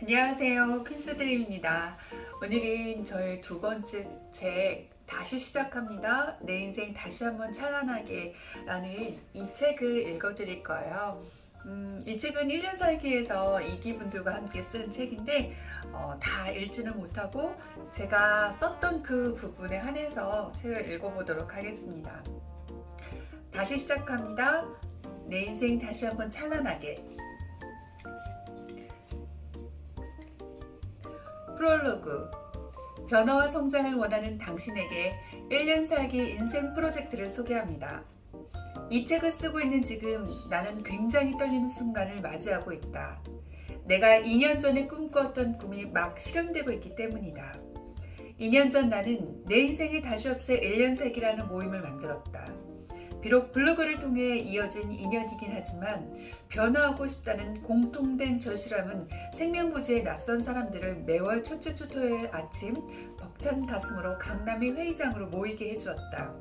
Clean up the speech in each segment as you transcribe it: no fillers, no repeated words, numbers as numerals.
안녕하세요. 퀸스드림입니다. 오늘은 저의 두 번째 책 다시 시작합니다. 내 인생 다시 한번 찬란하게 라는 이 책을 읽어드릴 거예요. 이 책은 1년 살기에서 이기분들과 함께 쓴 책인데 다 읽지는 못하고 제가 썼던 그 부분에 한해서 책을 읽어보도록 하겠습니다. 다시 시작합니다. 내 인생 다시 한번 찬란하게. 프롤로그. 변화와 성장을 원하는 당신에게 1년 살기 인생 프로젝트를 소개합니다. 이 책을 쓰고 있는 지금 나는 굉장히 떨리는 순간을 맞이하고 있다. 내가 2년 전에 꿈꾸었던 꿈이 막 실현되고 있기 때문이다. 2년 전 나는 내 인생에 다시 없애 1년 살기라는 모임을 만들었다. 비록 블로그를 통해 이어진 인연이긴 하지만 변화하고 싶다는 공통된 절실함은 생명부지의 낯선 사람들을 매월 첫째 주 토요일 아침 벅찬 가슴으로 강남의 회의장으로 모이게 해주었다.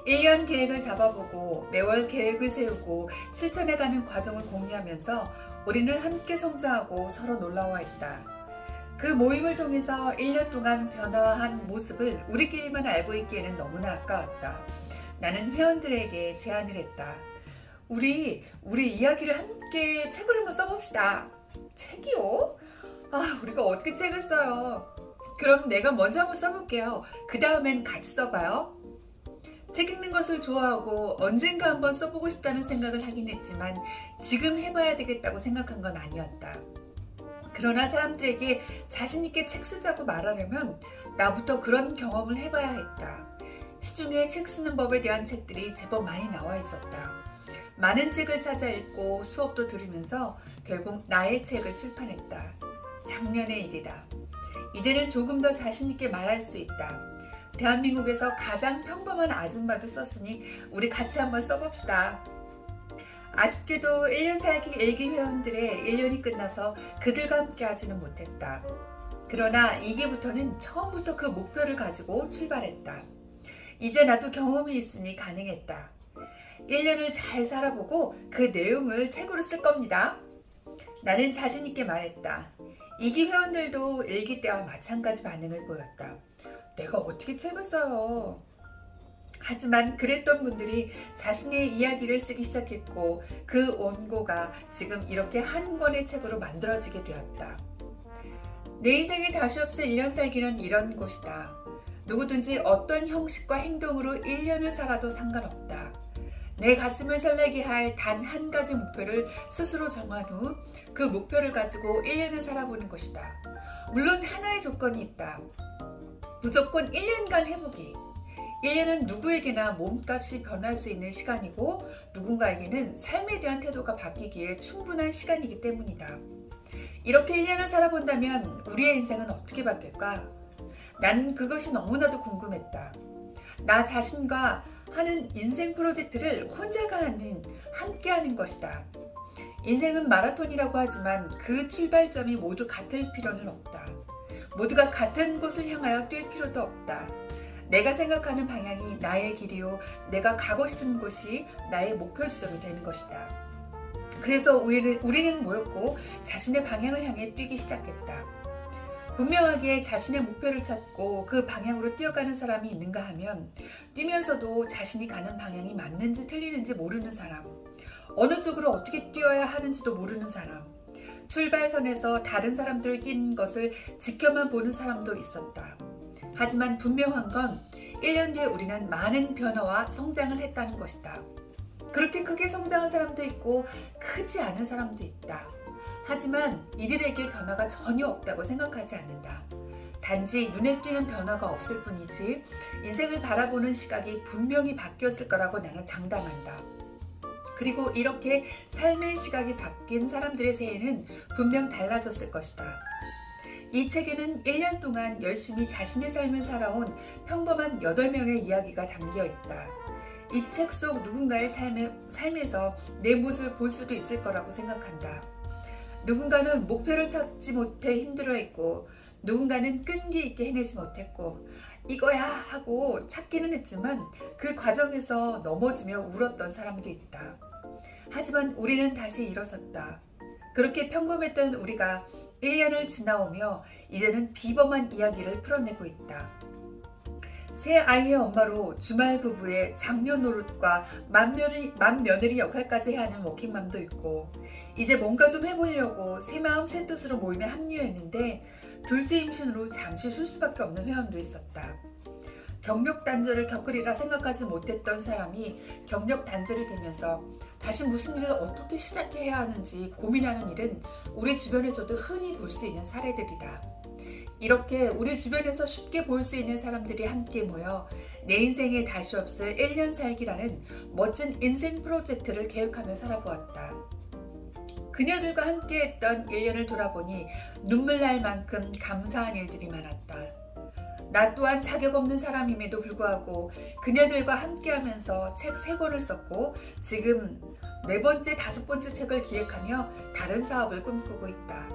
1년 계획을 잡아보고 매월 계획을 세우고 실천해가는 과정을 공유하면서 우리는 함께 성장하고 서로 놀라워했다. 그 모임을 통해서 1년 동안 변화한 모습을 우리끼리만 알고 있기에는 너무나 아까웠다. 나는 회원들에게 제안을 했다. 우리 이야기를 함께 책을 한번 써봅시다. 책이요? 우리가 어떻게 책을 써요? 그럼 내가 먼저 한번 써볼게요. 그 다음엔 같이 써봐요. 책 읽는 것을 좋아하고 언젠가 한번 써보고 싶다는 생각을 하긴 했지만 지금 해봐야 되겠다고 생각한 건 아니었다. 그러나 사람들에게 자신있게 책 쓰자고 말하려면 나부터 그런 경험을 해봐야 했다. 시중에 책 쓰는 법에 대한 책들이 제법 많이 나와 있었다. 많은 책을 찾아 읽고 수업도 들으면서 결국 나의 책을 출판했다. 작년의 일이다. 이제는 조금 더 자신있게 말할 수 있다. 대한민국에서 가장 평범한 아줌마도 썼으니 우리 같이 한번 써봅시다. 아쉽게도 1년 살기 일기 회원들의 1년이 끝나서 그들과 함께 하지는 못했다. 그러나 2기부터는 처음부터 그 목표를 가지고 출발했다. 이제 나도 경험이 있으니 가능했다. 1년을 잘 살아보고 그 내용을 책으로 쓸 겁니다. 나는 자신있게 말했다. 2기 회원들도 1기 때와 마찬가지 반응을 보였다. 내가 어떻게 책을 써요? 하지만 그랬던 분들이 자신의 이야기를 쓰기 시작했고 그 원고가 지금 이렇게 한 권의 책으로 만들어지게 되었다. 내 인생에 다시 없을 1년 살기는 이런 곳이다. 누구든지 어떤 형식과 행동으로 1년을 살아도 상관없다. 내 가슴을 설레게 할 단 한 가지 목표를 스스로 정한 후 그 목표를 가지고 1년을 살아보는 것이다. 물론 하나의 조건이 있다. 무조건 1년간 해보기. 1년은 누구에게나 몸값이 변할 수 있는 시간이고 누군가에게는 삶에 대한 태도가 바뀌기에 충분한 시간이기 때문이다. 이렇게 1년을 살아본다면 우리의 인생은 어떻게 바뀔까? 나는 그것이 너무나도 궁금했다. 나 자신과 하는 인생 프로젝트를 혼자가 아닌 함께 하는 것이다. 인생은 마라톤이라고 하지만 그 출발점이 모두 같을 필요는 없다. 모두가 같은 곳을 향하여 뛸 필요도 없다. 내가 생각하는 방향이 나의 길이요, 내가 가고 싶은 곳이 나의 목표 지점이 되는 것이다. 그래서 우리는 모였고 자신의 방향을 향해 뛰기 시작했다. 분명하게 자신의 목표를 찾고 그 방향으로 뛰어가는 사람이 있는가 하면 뛰면서도 자신이 가는 방향이 맞는지 틀리는지 모르는 사람, 어느 쪽으로 어떻게 뛰어야 하는지도 모르는 사람, 출발선에서 다른 사람들 뛴 것을 지켜만 보는 사람도 있었다. 하지만 분명한 건 1년 뒤에 우리는 많은 변화와 성장을 했다는 것이다. 그렇게 크게 성장한 사람도 있고 크지 않은 사람도 있다. 하지만 이들에게 변화가 전혀 없다고 생각하지 않는다. 단지 눈에 띄는 변화가 없을 뿐이지 인생을 바라보는 시각이 분명히 바뀌었을 거라고 나는 장담한다. 그리고 이렇게 삶의 시각이 바뀐 사람들의 새해는 분명 달라졌을 것이다. 이 책에는 1년 동안 열심히 자신의 삶을 살아온 평범한 8명의 이야기가 담겨 있다. 이 책 속 누군가의 삶에서 내 모습을 볼 수도 있을 거라고 생각한다. 누군가는 목표를 찾지 못해 힘들어했고 누군가는 끈기 있게 해내지 못했고 이거야 하고 찾기는 했지만 그 과정에서 넘어지며 울었던 사람도 있다. 하지만 우리는 다시 일어섰다. 그렇게 평범했던 우리가 1년을 지나오며 이제는 비범한 이야기를 풀어내고 있다. 새 아이의 엄마로 주말 부부의 장녀 노릇과 맏며느리 역할까지 해야 하는 워킹맘도 있고, 이제 뭔가 좀 해보려고 새마음 새뜻으로 모임에 합류했는데 둘째 임신으로 잠시 쉴 수밖에 없는 회원도 있었다. 경력 단절을 겪으리라 생각하지 못했던 사람이 경력 단절이 되면서 다시 무슨 일을 어떻게 시작해야 하는지 고민하는 일은 우리 주변에서도 흔히 볼 수 있는 사례들이다. 이렇게 우리 주변에서 쉽게 볼 수 있는 사람들이 함께 모여 내 인생에 다시 없을 1년 살기라는 멋진 인생 프로젝트를 계획하며 살아보았다. 그녀들과 함께했던 1년을 돌아보니 눈물 날 만큼 감사한 일들이 많았다. 나 또한 자격 없는 사람임에도 불구하고 그녀들과 함께하면서 책 3권을 썼고 지금 4번째, 5번째 책을 기획하며 다른 사업을 꿈꾸고 있다.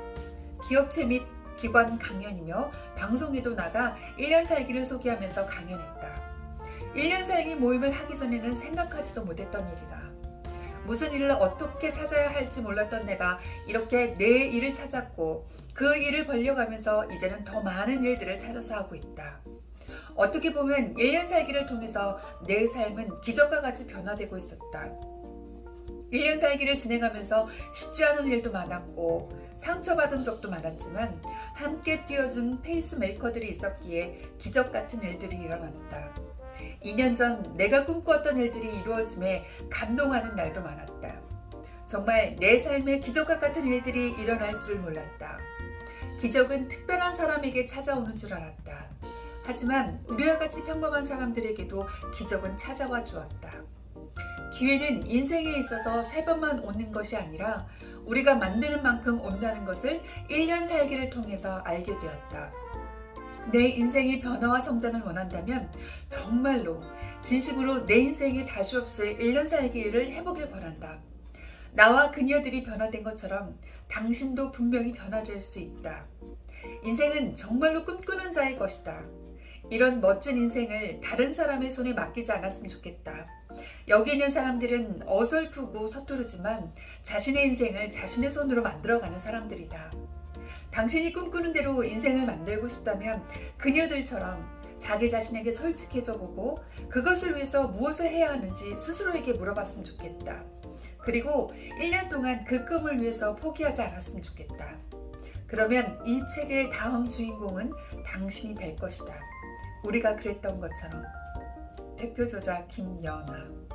기업체 및 기관 강연이며 방송에도 나가 1년 살기를 소개하면서 강연했다. 1년 살기 모임을 하기 전에는 생각하지도 못했던 일이다. 무슨 일을 어떻게 찾아야 할지 몰랐던 내가 이렇게 내 일을 찾았고 그 일을 벌려가면서 이제는 더 많은 일들을 찾아서 하고 있다. 어떻게 보면 1년 살기를 통해서 내 삶은 기적과 같이 변화되고 있었다. 1년 살기를 진행하면서 쉽지 않은 일도 많았고 상처받은 적도 많았지만 함께 뛰어준 페이스메이커들이 있었기에 기적 같은 일들이 일어났다. 2년 전 내가 꿈꾸었던 일들이 이루어짐에 감동하는 날도 많았다. 정말 내 삶에 기적과 같은 일들이 일어날 줄 몰랐다. 기적은 특별한 사람에게 찾아오는 줄 알았다. 하지만 우리와 같이 평범한 사람들에게도 기적은 찾아와 주었다. 기회는 인생에 있어서 3번만 오는 것이 아니라 우리가 만드는 만큼 온다는 것을 1년 살기를 통해서 알게 되었다. 내 인생의 변화와 성장을 원한다면 정말로 진심으로 내 인생에 다시 없을 1년 살기를 해보길 바란다. 나와 그녀들이 변화된 것처럼 당신도 분명히 변화될 수 있다. 인생은 정말로 꿈꾸는 자의 것이다. 이런 멋진 인생을 다른 사람의 손에 맡기지 않았으면 좋겠다. 여기 있는 사람들은 어설프고 서투르지만 자신의 인생을 자신의 손으로 만들어가는 사람들이다. 당신이 꿈꾸는 대로 인생을 만들고 싶다면 그녀들처럼 자기 자신에게 솔직해져 보고 그것을 위해서 무엇을 해야 하는지 스스로에게 물어봤으면 좋겠다. 그리고 1년 동안 그 꿈을 위해서 포기하지 않았으면 좋겠다. 그러면 이 책의 다음 주인공은 당신이 될 것이다. 우리가 그랬던 것처럼. 대표 저자 김연아.